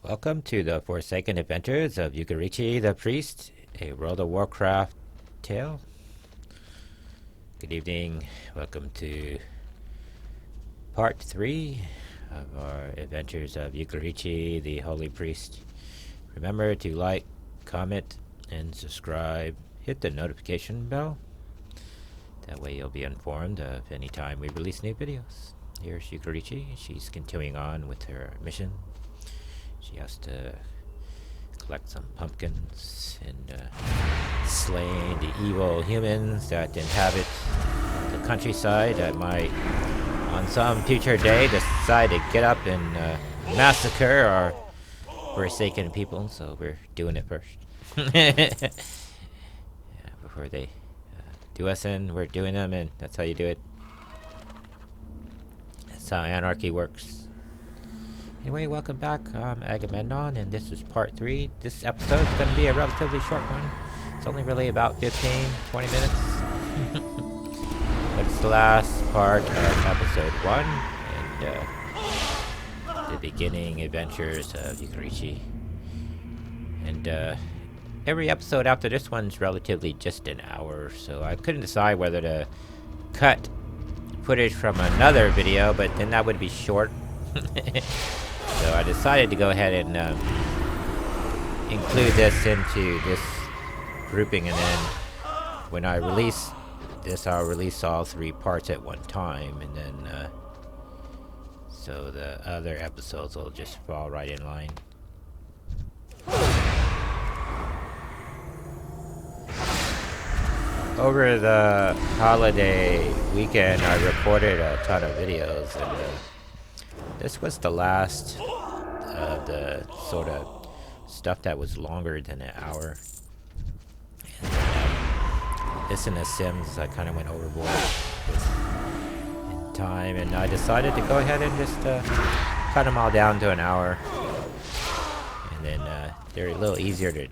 Welcome to the Forsaken Adventures of Yukarichi the Priest, a World of Warcraft tale. Good evening. Welcome to part 3 of our Adventures of Yukarichi the Holy Priest. Remember to like, comment, and subscribe. Hit the notification bell. That way you'll be informed of any time we release new videos. Here's Yukarichi. She's continuing on with her mission. She has to collect some pumpkins and slay the evil humans that inhabit the countryside that might, on some future day, decide to get up and massacre our Forsaken people. So we're doing it first. Yeah, before they do us in, we're doing them in. That's how you do it. That's how anarchy works. Anyway, welcome back. I'm Agamemnon, and this is part 3. This episode is going to be a relatively short one. It's only really about 15, 20 minutes. But it's the last part of episode 1, and the beginning adventures of Yukarichi. And every episode after this one's relatively just an hour, so I couldn't decide whether to cut footage from another video, but then that would be short. So I decided to go ahead and include this into this grouping, and then when I release this, I'll release all 3 parts at one time, and then so the other episodes will just fall right in line. Over the holiday weekend, I recorded a ton of videos, and this was the last of the sort of stuff that was longer than an hour. And, this and The Sims, I kind of went overboard in time, and I decided to go ahead and just cut them all down to an hour. And then they're a little easier to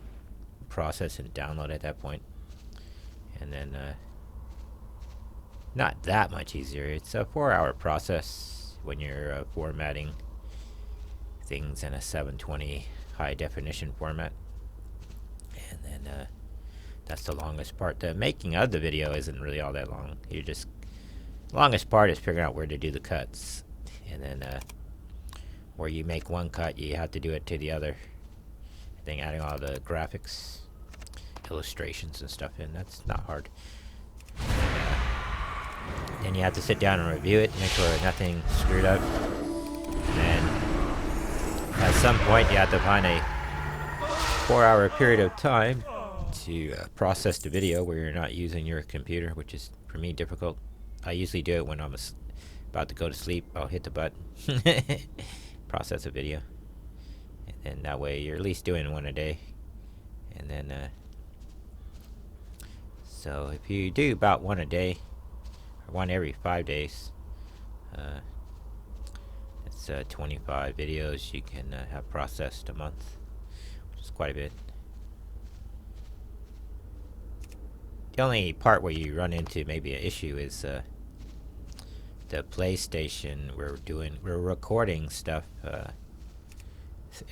process and download at that point. And then not that much easier. It's a 4-hour process when you're formatting things in a 720 high definition format. And then that's the longest part. The making of the video isn't really all that long. The longest part is figuring out where to do the cuts. And then where you make one cut, you have to do it to the other. And then adding all the graphics, illustrations and stuff in. That's not hard. Then you have to sit down and review it, make sure nothing screwed up. And then at some point you have to find a 4-hour period of time to process the video where you're not using your computer, which is for me difficult. I usually do it when I'm about to go to sleep. I'll hit the button, process a video, and then that way you're at least doing one a day. And then so if you do about one a day, or one every 5 days, it's 25 videos you can have processed a month, which is quite a bit. The only part where you run into maybe an issue is the PlayStation. We're recording stuff at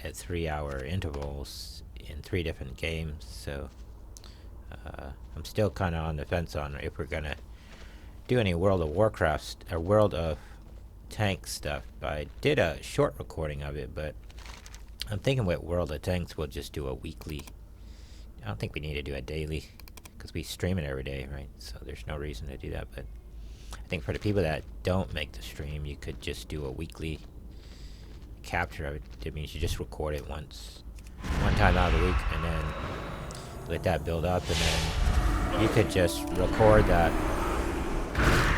3-hour intervals in 3 different games, so I'm still kind of on the fence on if we're gonna do any World of Warcraft or World of Tanks stuff. I did a short recording of it, but I'm thinking with World of Tanks we'll just do a weekly. I don't think we need to do a daily because we stream it every day, right? So there's no reason to do that. But I think for the people that don't make the stream, you could just do a weekly capture of it. It means you just record it one time out of the week, and then let that build up, and then you could just record that,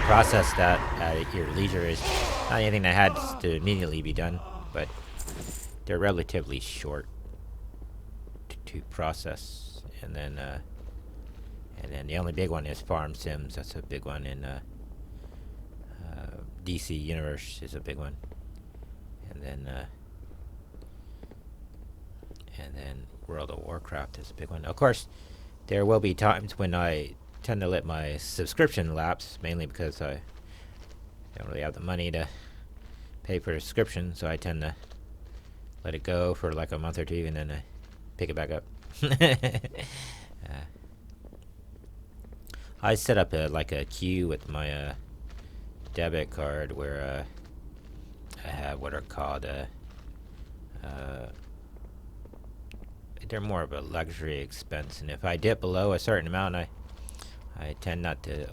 process that at your leisure. Is not anything that has to immediately be done, but they're relatively short to process. And then the only big one is Farm Sims. That's a big one. In DC Universe is a big one. And then World of Warcraft is a big one. Of course, there will be times when I tend to let my subscription lapse, mainly because I don't really have the money to pay for a subscription, so I tend to let it go for like a month or two, and then I pick it back up. I set up like a queue with my debit card where I have what are called they're more of a luxury expense, and if I dip below a certain amount, I tend not to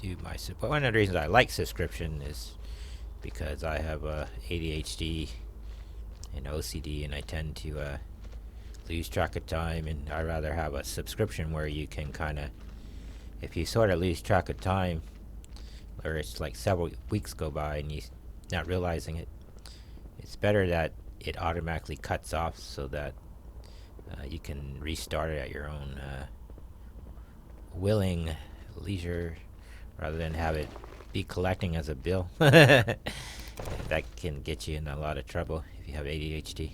do my. One of the reasons I like subscription is because I have ADHD and OCD, and I tend to lose track of time, and I rather have a subscription where you can kind of, if you sort of lose track of time, or it's like several weeks go by and you're not realizing it, it's better that it automatically cuts off so that you can restart it at your own willing leisure, rather than have it be collecting as a bill. That can get you in a lot of trouble if you have ADHD.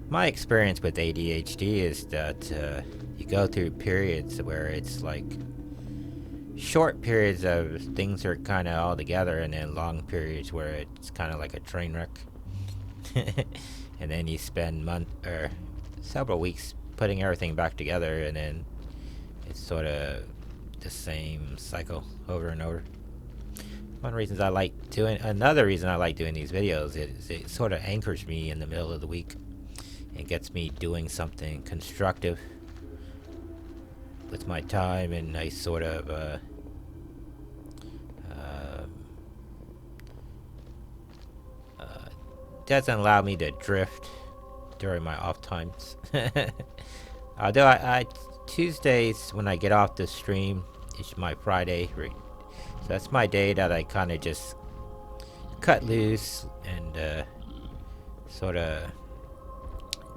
My experience with ADHD is that you go through periods where it's like short periods of things are kind of all together, and then long periods where it's kind of like a train wreck. And then you spend several weeks putting everything back together, and then it's sort of the same cycle over and over. Another reason I like doing these videos is it sort of anchors me in the middle of the week. It gets me doing something constructive with my time, and I sort of doesn't allow me to drift during my off times. Although I Tuesdays when I get off the stream, it's my Friday, so that's my day that I kind of just cut loose and sort of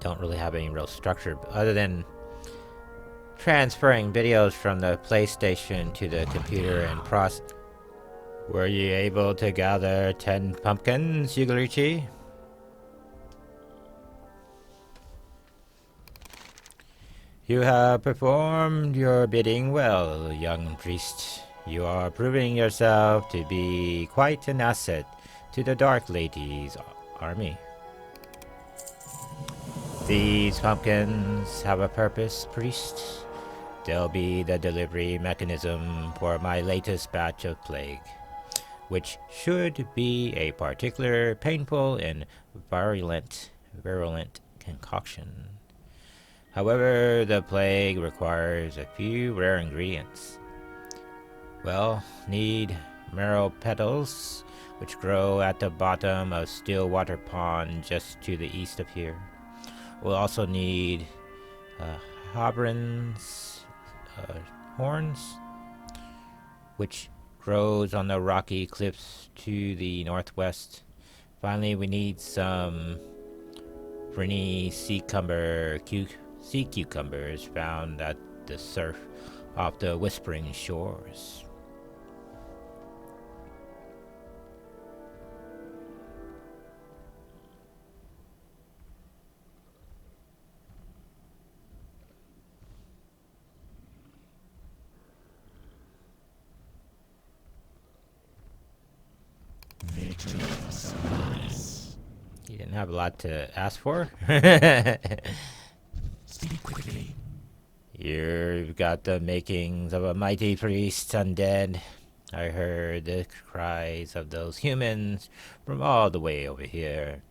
don't really have any real structure other than transferring videos from the PlayStation to the computer and process. Were you able to gather 10 pumpkins, Yugarichi? You have performed your bidding well, young priest. You are proving yourself to be quite an asset to the Dark Lady's army. These pumpkins have a purpose, priest. They'll be the delivery mechanism for my latest batch of plague, which should be a particular painful and virulent concoction. However, the plague requires a few rare ingredients. Well, need marrow petals, which grow at the bottom of Stillwater Pond just to the east of here. We'll also need Hobron's horns, which grows on the rocky cliffs to the northwest. Finally, we need some Brinny sea cucumbers found at the surf off the Whispering Shores. You didn't have a lot to ask for. Speak quickly. You've got the makings of a mighty priest, undead. I heard the cries of those humans from all the way over here.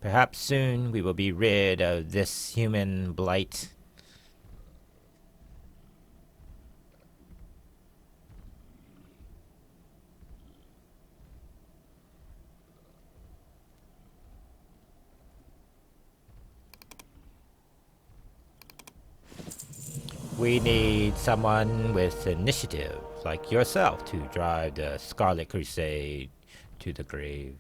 Perhaps soon we will be rid of this human blight. We need someone with initiative, like yourself, to drive the Scarlet Crusade to the grave.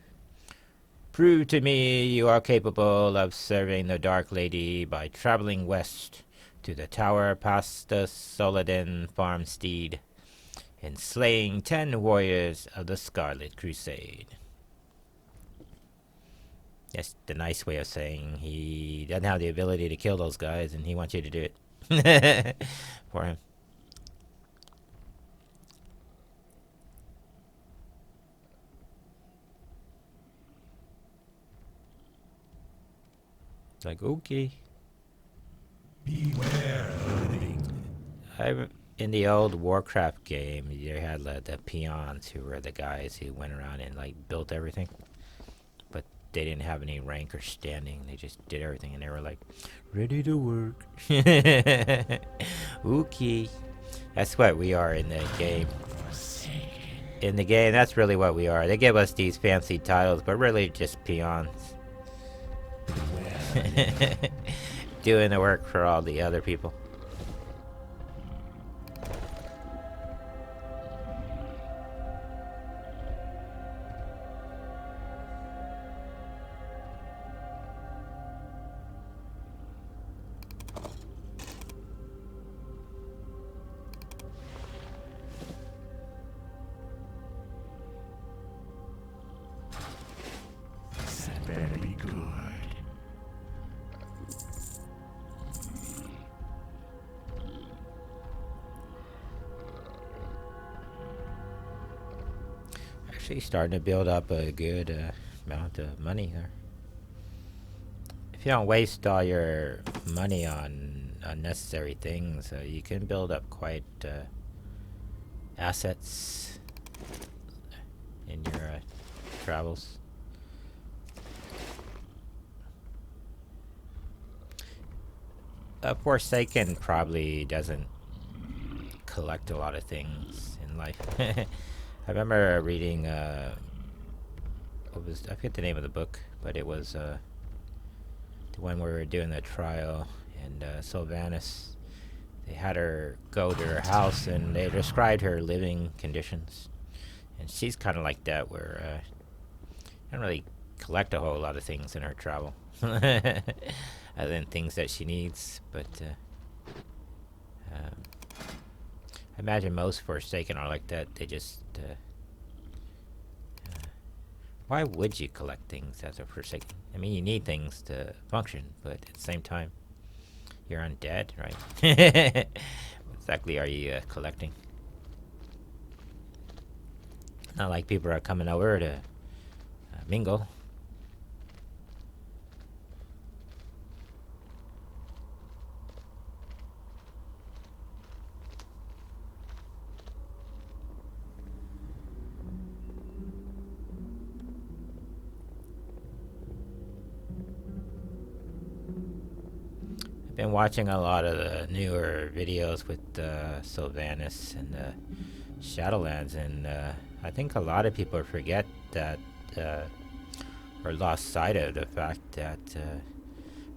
Prove to me you are capable of serving the Dark Lady by traveling west to the tower past the Soladin farmstead and slaying 10 warriors of the Scarlet Crusade. That's the nice way of saying he doesn't have the ability to kill those guys and he wants you to do it for him. It's like, okay. Beware, Earthling. In the old Warcraft game, you had the peons who were the guys who went around and like built everything, but they didn't have any rank or standing. They just did everything, and they were like, ready to work. Okay, that's what we are in the game. In the game, that's really what we are. They give us these fancy titles, but really just peons. Doing the work for all the other people. This better be good. Actually, starting to build up a good amount of money there. If you don't waste all your money on unnecessary things, you can build up quite assets in your travels. Forsaken probably doesn't collect a lot of things in life. I remember reading I forget the name of the book, but it was the one where we were doing the trial, and Sylvanas. They had her go to her house, and they described her living conditions, and she's kind of like that, where I don't really collect a whole lot of things in her travel, other than things that she needs. But I imagine most Forsaken are like that. They just why would you collect things as a Forsaken? I mean, you need things to function, but at the same time, you're undead, right? What exactly are you collecting? Not like people are coming over to mingle. Been watching a lot of the newer videos with Sylvanas and Shadowlands, and I think a lot of people forget that, or lost sight of the fact that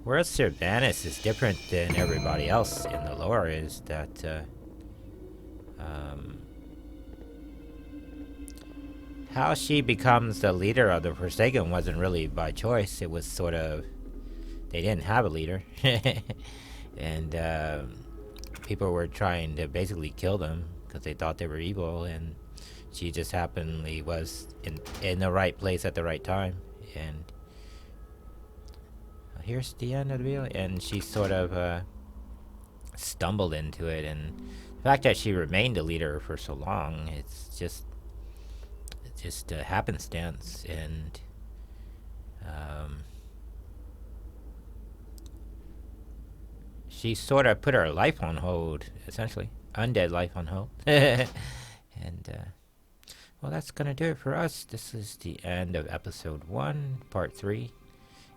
whereas Sylvanas is different than everybody else in the lore is that how she becomes the leader of the Forsaken wasn't really by choice. It was sort of, they didn't have a leader. And people were trying to basically kill them because they thought they were evil, and she just happenly was in the right place at the right time. And here's the end of the video. And she sort of stumbled into it, and the fact that she remained a leader for so long, it's just happenstance. And she sort of put her life on hold, essentially. Undead life on hold. And, well, that's going to do it for us. This is the end of episode 1, part 3.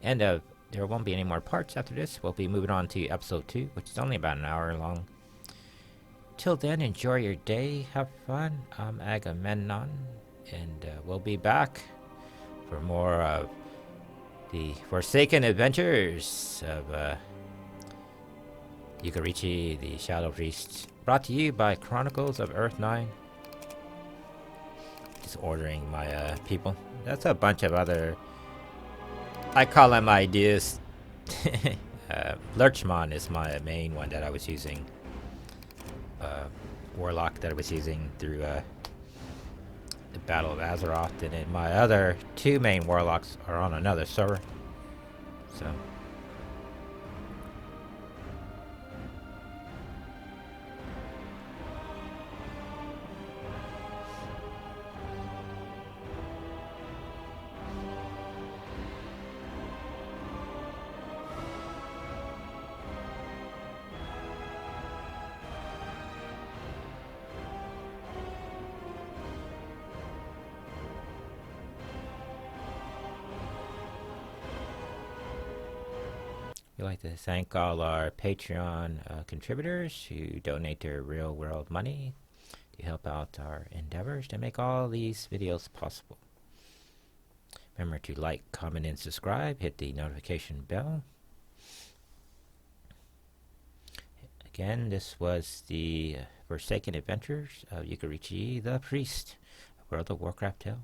There won't be any more parts after this. We'll be moving on to episode 2, which is only about an hour long. Till then, enjoy your day. Have fun. I'm Agamemnon, and we'll be back for more of the Forsaken Adventures of Yukarichi, the Shadow Priest, brought to you by Chronicles of Earth 9. Just ordering my people. That's a bunch of other, I call them ideas. Lurchmon is my main one that I was using. Warlock that I was using through the Battle of Azeroth. And then my other 2 main warlocks are on another server. So We'd like to thank all our Patreon contributors who donate their real world money to help out our endeavors to make all these videos possible. Remember to like, comment, and subscribe. Hit the notification bell. Again, this was the Forsaken Adventures of Yukarichi the Priest, a World of Warcraft tale.